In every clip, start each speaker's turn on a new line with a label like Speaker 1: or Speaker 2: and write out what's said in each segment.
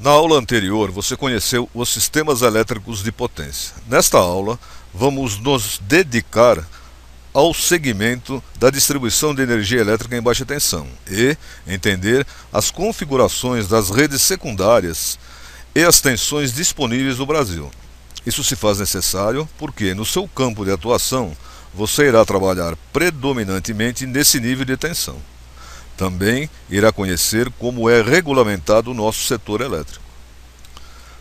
Speaker 1: Na aula anterior, você conheceu os sistemas elétricos de potência. Nesta aula, vamos nos dedicar ao segmento da distribuição de energia elétrica em baixa tensão e entender as configurações das redes secundárias e as tensões disponíveis no Brasil. Isso se faz necessário porque, no seu campo de atuação, você irá trabalhar predominantemente nesse nível de tensão. Também irá conhecer como é regulamentado o nosso setor elétrico.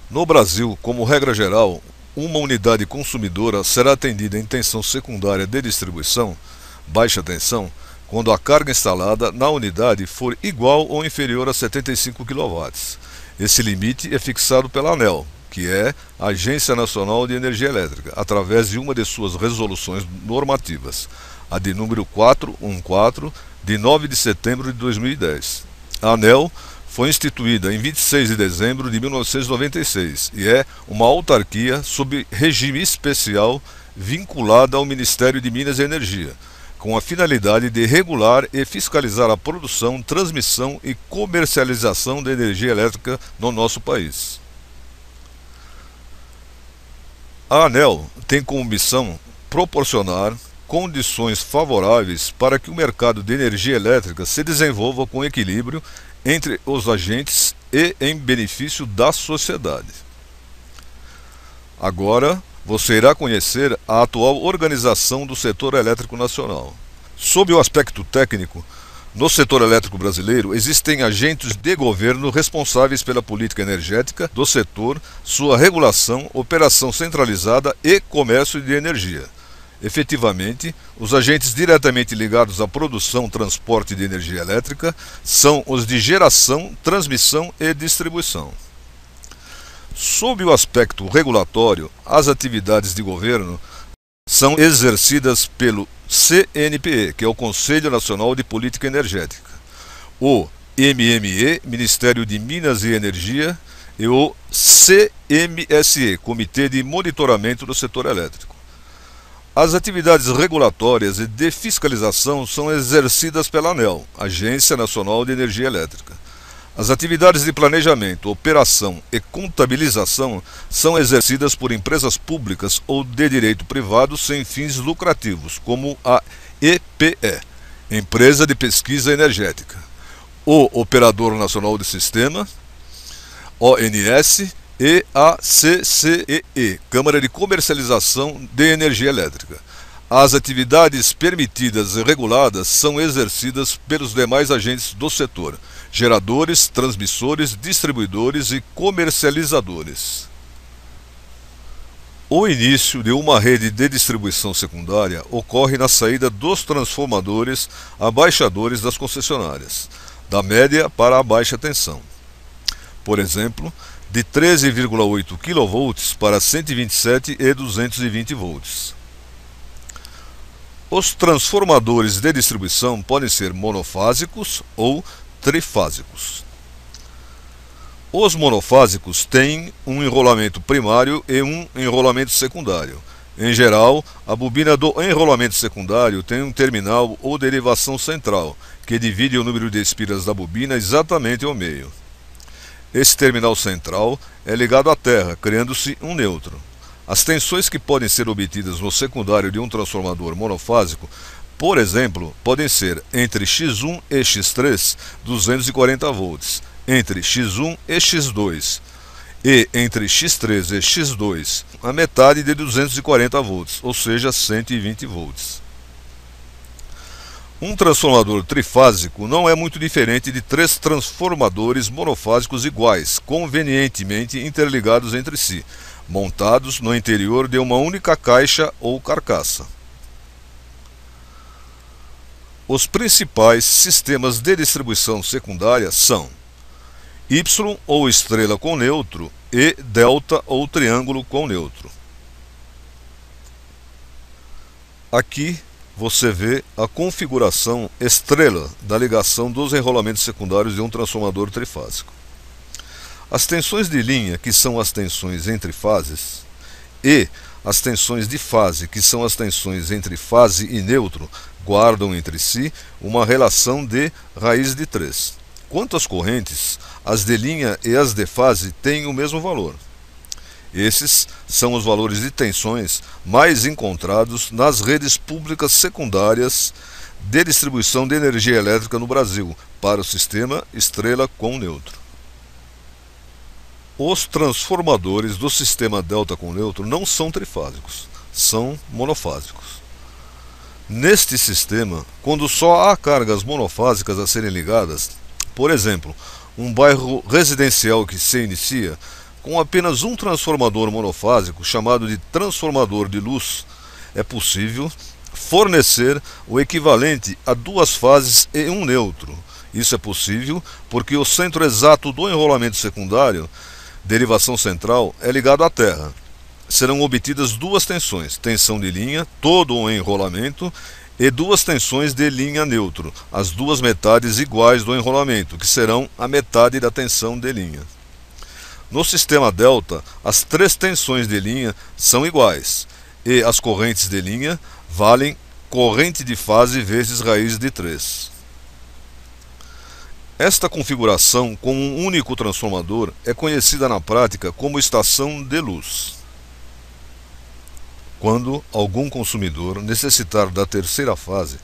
Speaker 1: No Brasil, como regra geral, uma unidade consumidora será atendida em tensão secundária de distribuição, baixa tensão, quando a carga instalada na unidade for igual ou inferior a 75 kW. Esse limite é fixado pela ANEEL, que é a Agência Nacional de Energia Elétrica, através de uma de suas resoluções normativas, a de número 414, de 9 de setembro de 2010. A ANEEL foi instituída em 26 de dezembro de 1996 e é uma autarquia sob regime especial vinculada ao Ministério de Minas e Energia, com a finalidade de regular e fiscalizar a produção, transmissão e comercialização de energia elétrica no nosso país. A ANEEL tem como missão proporcionar condições favoráveis para que o mercado de energia elétrica se desenvolva com equilíbrio entre os agentes e em benefício da sociedade. Agora, você irá conhecer a atual organização do setor elétrico nacional. Sob o aspecto técnico, no setor elétrico brasileiro existem agentes de governo responsáveis pela política energética do setor, sua regulação, operação centralizada e comércio de energia. Efetivamente, os agentes diretamente ligados à produção e transporte de energia elétrica são os de geração, transmissão e distribuição. Sob o aspecto regulatório, as atividades de governo são exercidas pelo CNPE, que é o Conselho Nacional de Política Energética, o MME, Ministério de Minas e Energia, e o CMSE, Comitê de Monitoramento do Setor Elétrico. As atividades regulatórias e de fiscalização são exercidas pela ANEEL, Agência Nacional de Energia Elétrica. As atividades de planejamento, operação e contabilização são exercidas por empresas públicas ou de direito privado sem fins lucrativos, como a EPE, Empresa de Pesquisa Energética, o Operador Nacional de Sistema, ONS, e a CCEE, Câmara de Comercialização de Energia Elétrica. As atividades permitidas e reguladas são exercidas pelos demais agentes do setor, geradores, transmissores, distribuidores e comercializadores. O início de uma rede de distribuição secundária ocorre na saída dos transformadores a baixadores das concessionárias, da média para a baixa tensão. Por exemplo, de 13,8 kV para 127 e 220 volts. Os transformadores de distribuição podem ser monofásicos ou trifásicos. Os monofásicos têm um enrolamento primário e um enrolamento secundário. Em geral, a bobina do enrolamento secundário tem um terminal ou derivação central, que divide o número de espiras da bobina exatamente ao meio. Esse terminal central é ligado à terra, criando-se um nêutron. As tensões que podem ser obtidas no secundário de um transformador monofásico, por exemplo, podem ser entre X1 e X3, 240 volts, entre X1 e X2, e entre X3 e X2, a metade de 240 volts, ou seja, 120 volts. Um transformador trifásico não é muito diferente de três transformadores monofásicos iguais, convenientemente interligados entre si, montados no interior de uma única caixa ou carcaça. Os principais sistemas de distribuição secundária são Y ou estrela com neutro e delta ou triângulo com neutro. Aqui você vê a configuração estrela da ligação dos enrolamentos secundários de um transformador trifásico. As tensões de linha, que são as tensões entre fases, e as tensões de fase, que são as tensões entre fase e neutro, guardam entre si uma relação de raiz de 3. Quanto às correntes, as de linha e as de fase têm o mesmo valor. Esses são os valores de tensões mais encontrados nas redes públicas secundárias de distribuição de energia elétrica no Brasil, para o sistema estrela com neutro. Os transformadores do sistema delta com neutro não são trifásicos, são monofásicos. Neste sistema, quando só há cargas monofásicas a serem ligadas, por exemplo, um bairro residencial que se inicia com apenas um transformador monofásico, chamado de transformador de luz, é possível fornecer o equivalente a duas fases e um neutro. Isso é possível porque o centro exato do enrolamento secundário, derivação central, é ligado à Terra. Serão obtidas duas tensões, tensão de linha, todo o enrolamento, e duas tensões de linha neutro, as duas metades iguais do enrolamento, que serão a metade da tensão de linha. No sistema delta, as três tensões de linha são iguais, e as correntes de linha valem corrente de fase vezes raiz de 3. Esta configuração com um único transformador é conhecida na prática como estação de luz. Quando algum consumidor necessitar da terceira fase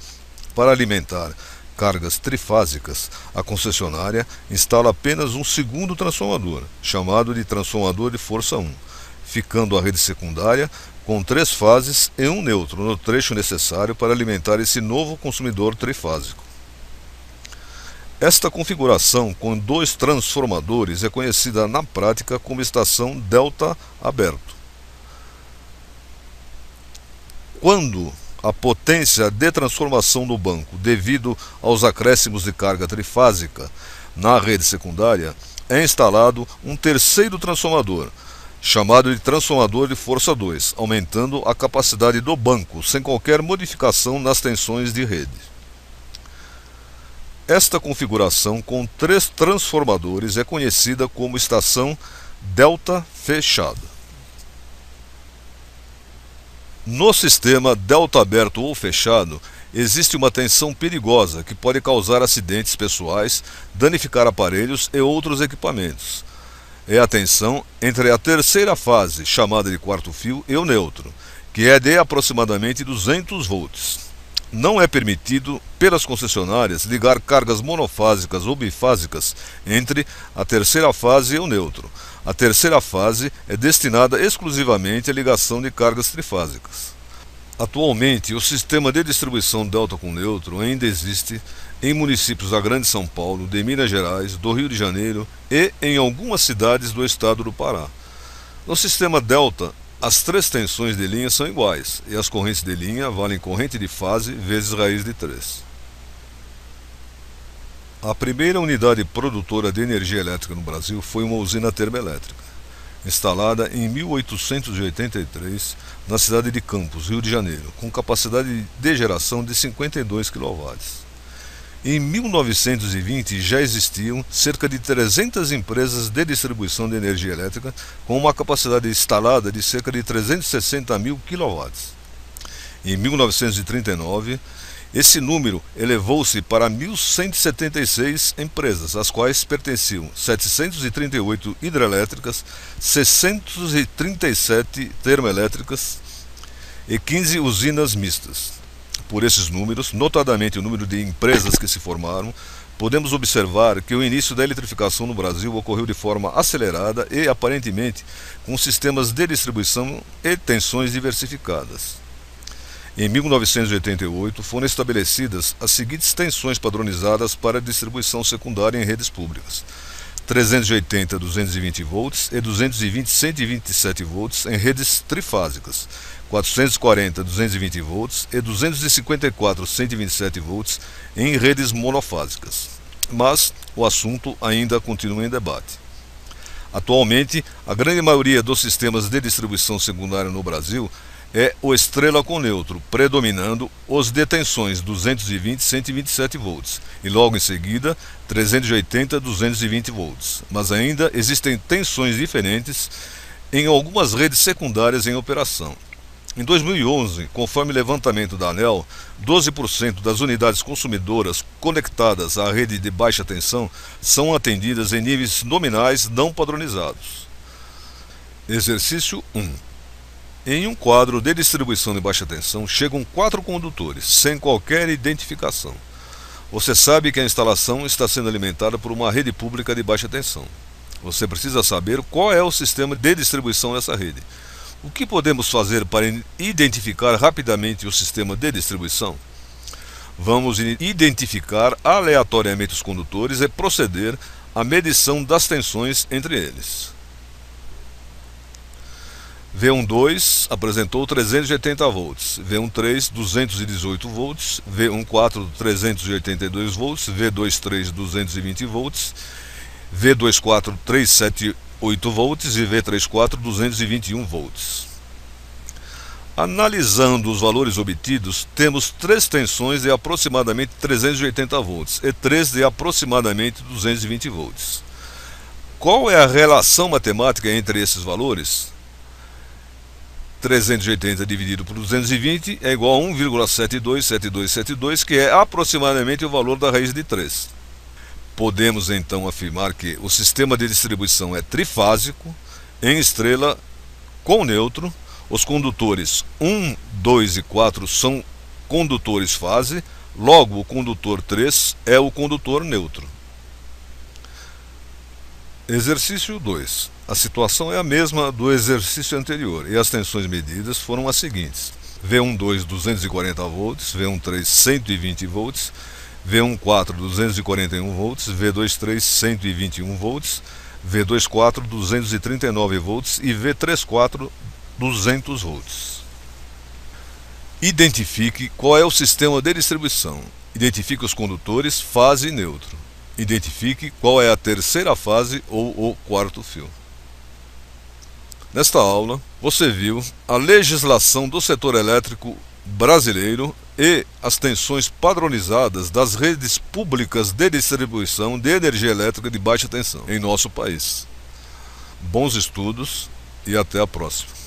Speaker 1: para alimentar cargas trifásicas, a concessionária instala apenas um segundo transformador, chamado de transformador de força 1, ficando a rede secundária com 3 fases e um neutro no trecho necessário para alimentar esse novo consumidor trifásico. Esta configuração com 2 transformadores é conhecida na prática como estação delta aberto. Quando a potência de transformação do banco, devido aos acréscimos de carga trifásica na rede secundária, é instalado um terceiro transformador, chamado de transformador de força 2, aumentando a capacidade do banco, sem qualquer modificação nas tensões de rede. Esta configuração com 3 transformadores é conhecida como estação delta fechada. No sistema delta aberto ou fechado, existe uma tensão perigosa que pode causar acidentes pessoais, danificar aparelhos e outros equipamentos. É a tensão entre a terceira fase, chamada de quarto fio, e o neutro, que é de aproximadamente 200 volts. Não é permitido, pelas concessionárias, ligar cargas monofásicas ou bifásicas entre a terceira fase e o neutro. A terceira fase é destinada exclusivamente à ligação de cargas trifásicas. Atualmente, o sistema de distribuição delta com neutro ainda existe em municípios da Grande São Paulo, de Minas Gerais, do Rio de Janeiro e em algumas cidades do estado do Pará. No sistema delta, as 3 tensões de linha são iguais e as correntes de linha valem corrente de fase vezes raiz de 3. A primeira unidade produtora de energia elétrica no Brasil foi uma usina termoelétrica, instalada em 1883 na cidade de Campos, Rio de Janeiro, com capacidade de geração de 52 kW. Em 1920 já existiam cerca de 300 empresas de distribuição de energia elétrica com uma capacidade instalada de cerca de 360 mil kW. Em 1939, esse número elevou-se para 1.176 empresas, às quais pertenciam 738 hidrelétricas, 637 termoelétricas e 15 usinas mistas. Por esses números, notadamente o número de empresas que se formaram, podemos observar que o início da eletrificação no Brasil ocorreu de forma acelerada e, aparentemente, com sistemas de distribuição e tensões diversificadas. Em 1988, foram estabelecidas as seguintes tensões padronizadas para distribuição secundária em redes públicas: 380 220 volts e 220 127 volts em redes trifásicas, 440 220 volts e 254 127 volts em redes monofásicas. Mas o assunto ainda continua em debate. Atualmente, a grande maioria dos sistemas de distribuição secundária no Brasil é o estrela com neutro, predominando os de tensões 220 e 127 volts e logo em seguida 380 220 volts. Mas ainda existem tensões diferentes em algumas redes secundárias em operação. Em 2011, conforme levantamento da ANEEL, 12% das unidades consumidoras conectadas à rede de baixa tensão são atendidas em níveis nominais não padronizados. Exercício 1. Em um quadro de distribuição de baixa tensão, chegam 4 condutores, sem qualquer identificação. Você sabe que a instalação está sendo alimentada por uma rede pública de baixa tensão. Você precisa saber qual é o sistema de distribuição dessa rede. O que podemos fazer para identificar rapidamente o sistema de distribuição? Vamos identificar aleatoriamente os condutores e proceder à medição das tensões entre eles. V12 apresentou 380 volts, V13 218 volts, V14 382 volts, V23 220 volts, V24 378 volts e V34 221 volts. Analisando os valores obtidos, temos 3 tensões de aproximadamente 380 volts e 3 de aproximadamente 220 volts. Qual é a relação matemática entre esses valores? 380 dividido por 220 é igual a 1,727272, que é aproximadamente o valor da raiz de 3. Podemos então afirmar que o sistema de distribuição é trifásico, em estrela, com nêutron. Os condutores 1, 2 e 4 são condutores fase, logo o condutor 3 é o condutor neutro. Exercício 2. A situação é a mesma do exercício anterior e as tensões medidas foram as seguintes: V12 240 volts, V13 120 volts, V14 241 volts, V23 121 volts, V24 239 volts e V34 200 volts. Identifique qual é o sistema de distribuição. Identifique os condutores fase e neutro. Identifique qual é a terceira fase ou o quarto fio. Nesta aula, você viu a legislação do setor elétrico brasileiro e as tensões padronizadas das redes públicas de distribuição de energia elétrica de baixa tensão em nosso país. Bons estudos e até a próxima.